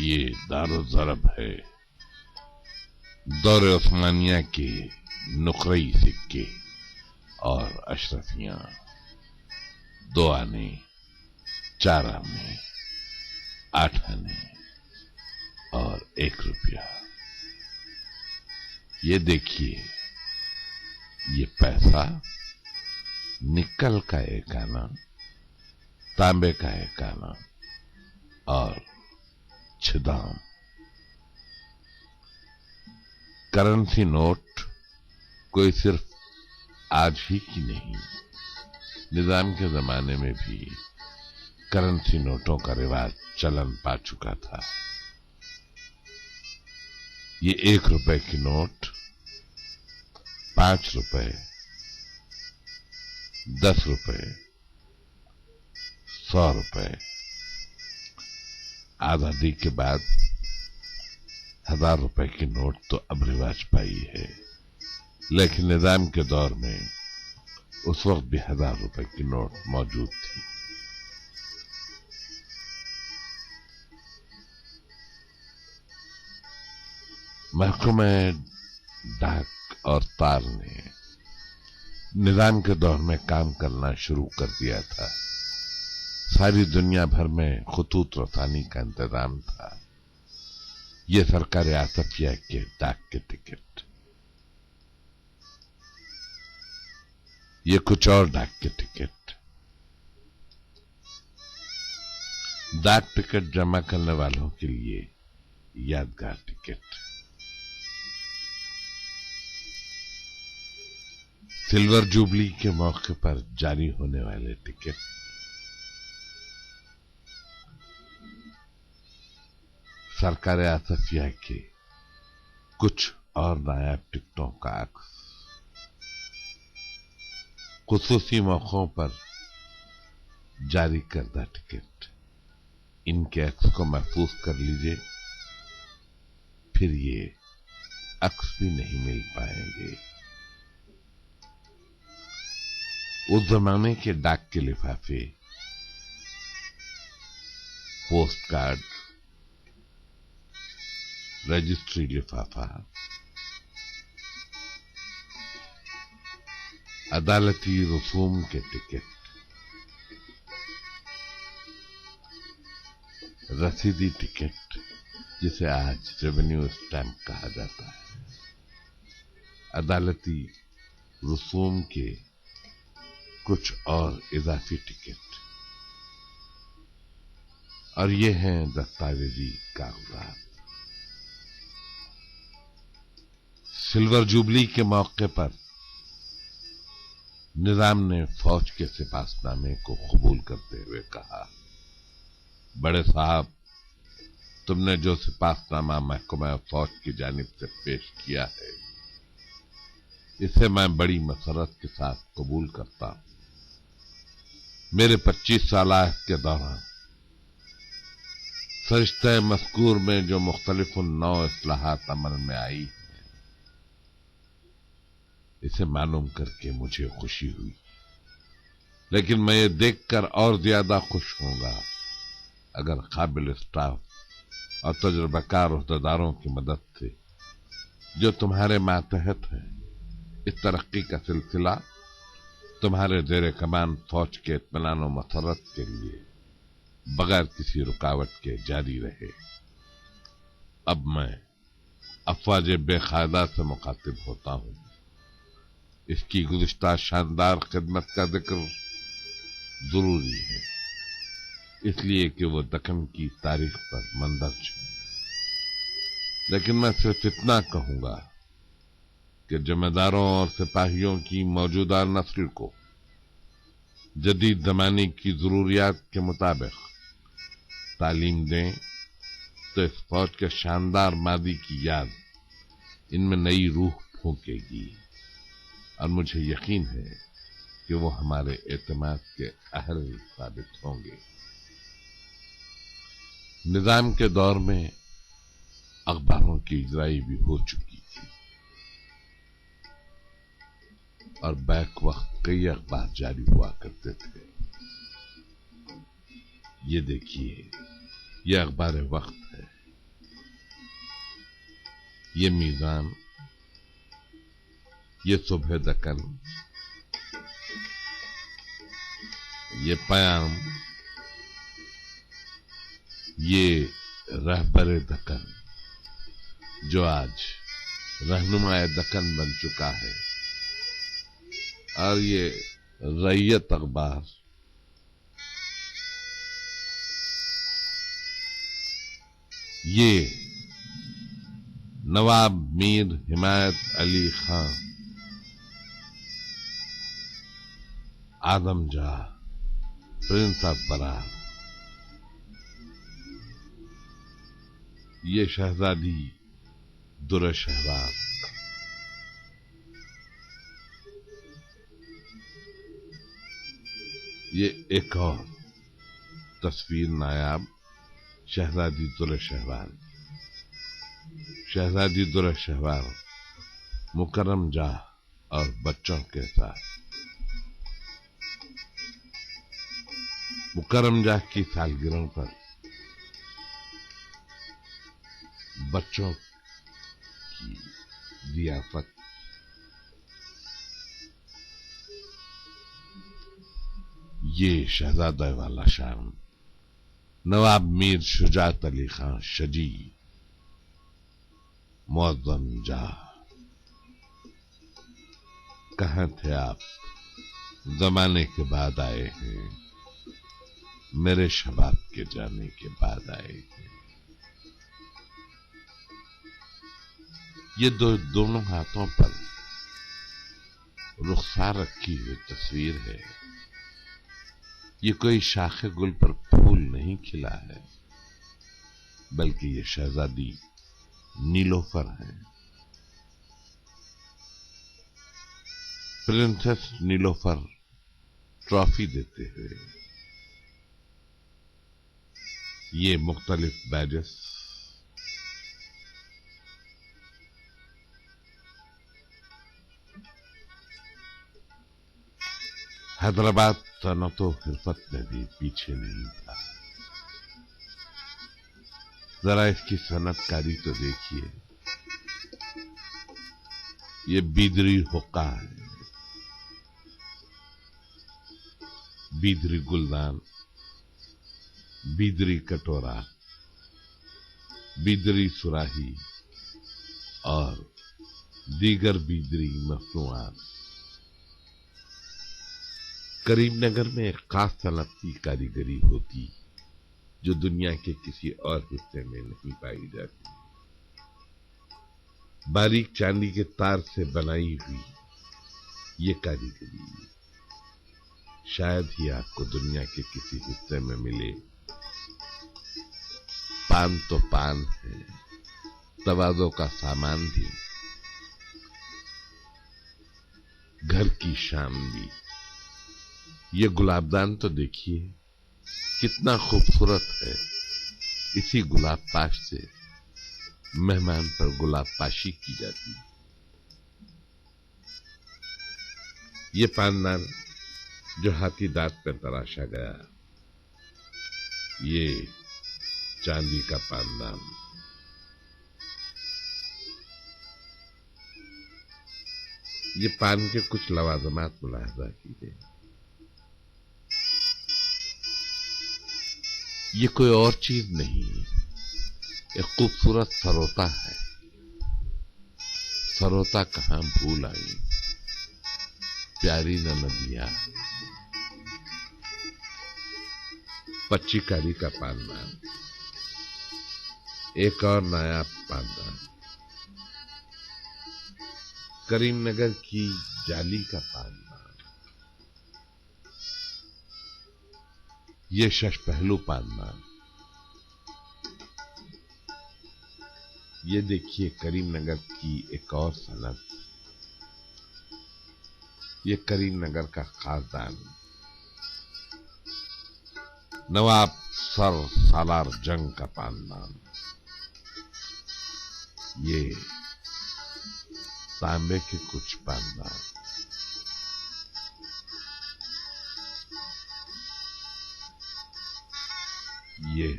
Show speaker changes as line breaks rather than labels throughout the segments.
ये दारो ज़रब है दौर उस्मानिया के नुकरई सिक्के और अशरफियां 2 आने 4 आने 8 आने और 1 रुपया। ये देखिए, ये पैसा निकल का 1 आना, तांबे का 1 आना और 6 दाम। करेंसी नोट कोई सिर्फ आज ही की नहीं, निजाम के जमाने में भी करेंसी नोटों का रिवाज चलन पा चुका था। ये 1 रुपए की नोट 5 रुपए, 10 रुपए, 100 रुपए, आजादी के बाद 1000 रुपए की नोट तो अब रिवाज पाई है, लेकिन निजाम के दौर में उस वक्त भी 1000 रुपए की नोट मौजूद थी। महकमे डाक और तार ने निजाम के दौर में काम करना शुरू कर दिया था। सारी दुनिया भर में खुतूत रसानी का इंतजाम था। ये सरकार आसफिया के डाक के टिकट, ये कुछ और डाक के टिकट। डाक टिकट जमा करने वालों के लिए यादगार टिकट। सिल्वर जुबली के मौके पर जारी होने वाले टिकट। सरकार आसफिया के कुछ और नायाब टिकटों का अक्स। खुसूसी मौकों पर जारी करदा टिकट। इनके अक्स को महफूज कर लीजिए, फिर ये अक्स भी नहीं मिल पाएंगे। उस जमाने के डाक के लिफाफे, पोस्ट कार्ड, रजिस्ट्री लिफाफा, अदालती रसूम के टिकट, रसीदी टिकट जिसे आज रेवेन्यू स्टैंप कहा जाता है, अदालती रसूम के कुछ और इजाफी टिकट, और ये हैं दस्तावेजी कागजात। सिल्वर जुबली के मौके पर निजाम ने फौज के सिपाहीनामे को कबूल करते हुए कहा, बड़े साहब, तुमने जो सिपाहीनामा महकमा फौज की जानिब से पेश किया है, इसे मैं बड़ी मसरत के साथ कबूल करता हूं। मेरे 25 साल के दौरान सरिश्ते मज़कूर में जो मुख्तलिफ नौ इस्लाहात अमल में आई हैं, इसे मालूम करके मुझे खुशी हुई, लेकिन मैं ये देखकर और ज्यादा खुश होऊंगा अगर काबिल स्टाफ और तजुर्बेकार उहदेदारों की मदद से जो तुम्हारे मातहत हैं, इस तरक्की का सिलसिला तुम्हारे जेर कमान फौज के इत्मीनान और मसरत के लिए बगैर किसी रुकावट के जारी रहे। अब मैं अफवाज बेकायदा से मुखातिब होता हूं। इसकी गुज़िश्ता शानदार खिदमत का जिक्र जरूरी है, इसलिए कि वो दक्कन की तारीख पर मंदर्ज है। लेकिन मैं सिर्फ इतना कहूंगा कि जमींदारों और सिपाहियों की मौजूदा नस्ल को जदीद ज़माने की जरूरियात के मुताबिक तालीम दें, तो इस फौज के शानदार मादी की याद इनमें नई रूह फूंकेगी, और मुझे यकीन है कि वो हमारे एतमाद के अहल साबित होंगे। निजाम के दौर में अखबारों की इजराई भी हो चुकी थी, और बैक वक्त कई अखबार जारी हुआ करते थे। ये देखिए, ये अखबार वक्त है, یہ میزان، یہ صبح دکن، یہ پیام، یہ رہبر دکن جو آج رہنمائے دکن بن چکا ہے، اور یہ ریت اخبار یہ نواب میر حمایت علی خان آدم جاہ پرنس آف برار، یہ شہزادی در شہباز، یہ ایک اور تصویر نایاب شہزادی در شہباز، شہزادی در شہباز مکرم جاہ اور بچوں کے ساتھ۔ مکرم جاہ کی سالگرہ پر بچوں کی ضیافت، یہ شہزادہ والا شان نواب میر شجاعت علی خان شجی معظم جاہ، کہاں تھے آپ؟ زمانے کے بعد آئے ہیں، میرے شباب کے جانے کے بعد آئے ہیں۔ یہ دونوں ہاتھوں پر رخسار رکھی ہوئی تصویر ہے۔ یہ کوئی شاخ گل پر پھول نہیں کھلا ہے، بلکہ یہ شہزادی نیلوفر ہے، پرنسس نیلوفر ٹرافی دیتے ہوئے۔ یہ مختلف بیجز، حیدرآباد صنعت و حرفت میں بھی پیچھے نہیں تھا۔ ذرا اس کی صنعت کاری تو دیکھیے، یہ بیدری حقہ ہے، بیدری گلدان، بیدری کٹورا، بیدری سراہی اور دیگر بیدری مصنوعات۔ کریم نگر میں ایک خاص صنعت کی کاریگری ہوتی جو دنیا کے کسی اور حصے میں نہیں پائی جاتی۔ باریک چاندی کے تار سے بنائی ہوئی یہ کاریگری شاید ہی آپ کو دنیا کے کسی حصے میں ملے۔ پان تو پان ہے، تواضع کا سامان بھی، گھر کی شام بھی۔ یہ گلاب دان تو دیکھیے کتنا خوبصورت ہے، اسی گلاب پاش سے مہمان پر گلاب پاشی کی جاتی۔ یہ پاندان جو ہاتھی دانت پر تراشا گیا، یہ چاندی کا پاندان۔ یہ پان کے کچھ لوازمات ملاحظہ کیجیے، یہ کوئی اور چیز نہیں، ایک خوبصورت سروتا ہے۔ سروتا کہاں بھول آئی، پیاری نہ ندیاں۔ پچی کاری کا پاندان، ایک اور نایاب پاندان۔ کریم نگر کی جالی کا پاندان، یہ شش پہلو پاندان۔ یہ دیکھیے کریم نگر کی ایک اور صنعت، یہ کریم نگر کا خاصدان نواب سر سالار جنگ کا پاندان۔ یہ تانبے کے کچھ پاندان۔ یہ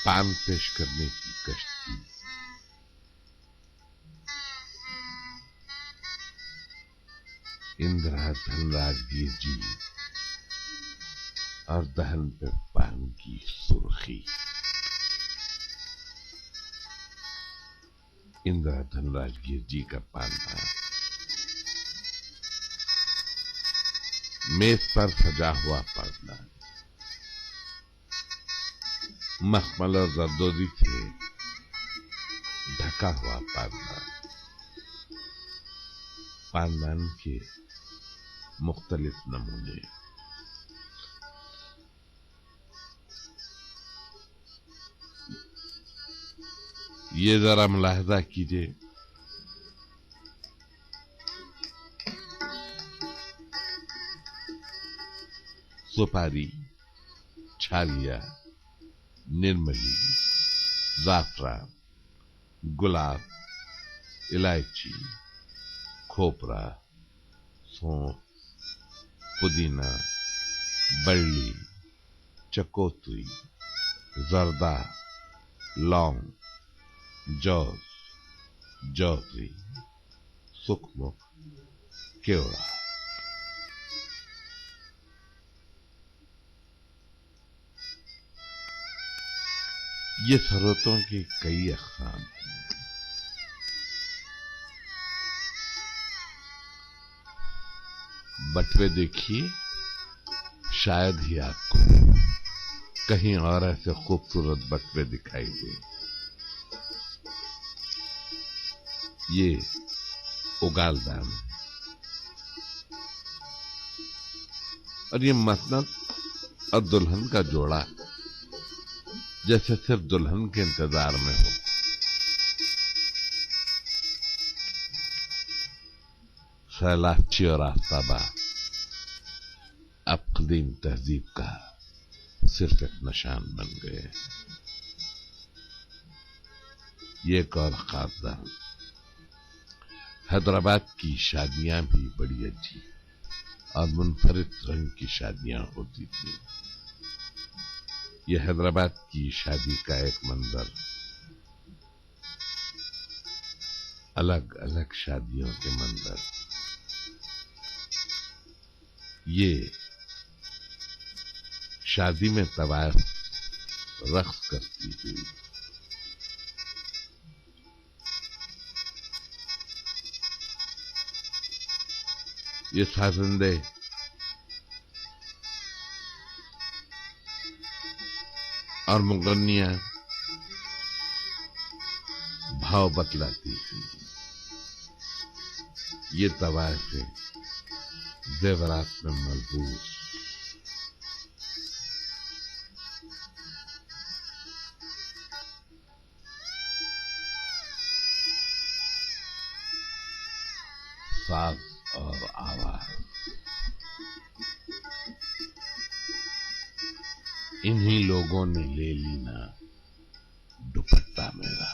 پان پیش کرنے کی کشتی، इंद्रा धनराजगीर जी और दहन पे पान की सुर्खी। इंदिरा धनराजगीर जी का पान था। मेज पर सजा हुआ पर्दा मखमल और जरदोजी से ढका हुआ पर्दा, पानदान के मुख्तलिफ नमूने। ये जरा मुलाहजा कीजिए, सुपारी, छालिया, निर्मली, जाफरान, गुलाब, इलायची, खोपरा, सौंफ, पुदीना, बल्ली, चकोतरी, जर्दा, लौंग, जौज, जौहरी, सुखमुख, केवड़ा। ये शरबतों की कई अक़साम हैं। बटवे देखिए, शायद ही आपको कहीं और ऐसे खूबसूरत बटवे दिखाई दे। ये उगालदान और ये मसनद और दुल्हन का जोड़ा जैसे सिर्फ दुल्हन के इंतजार में हो। सैलाची और आफ्ताबा अब कदीम तहजीब का सिर्फ एक निशान बन गए। ये एक और खासदार। हैदराबाद की शादियां भी बड़ी अच्छी और मुनफरिद रंग की शादियां होती थी। यह हैदराबाद की शादी का एक मंजर अलग अलग शादियों के मंजर। ये शादी में तवाफ रक्स करती हुई, ये साजिंदे और मुगन्नियां भाव बतलाती थी। ये तवाफ से जेवरात में मलबूस, साज और आवाज, इन्हीं लोगों ने ले ली ना दुपट्टा मेरा।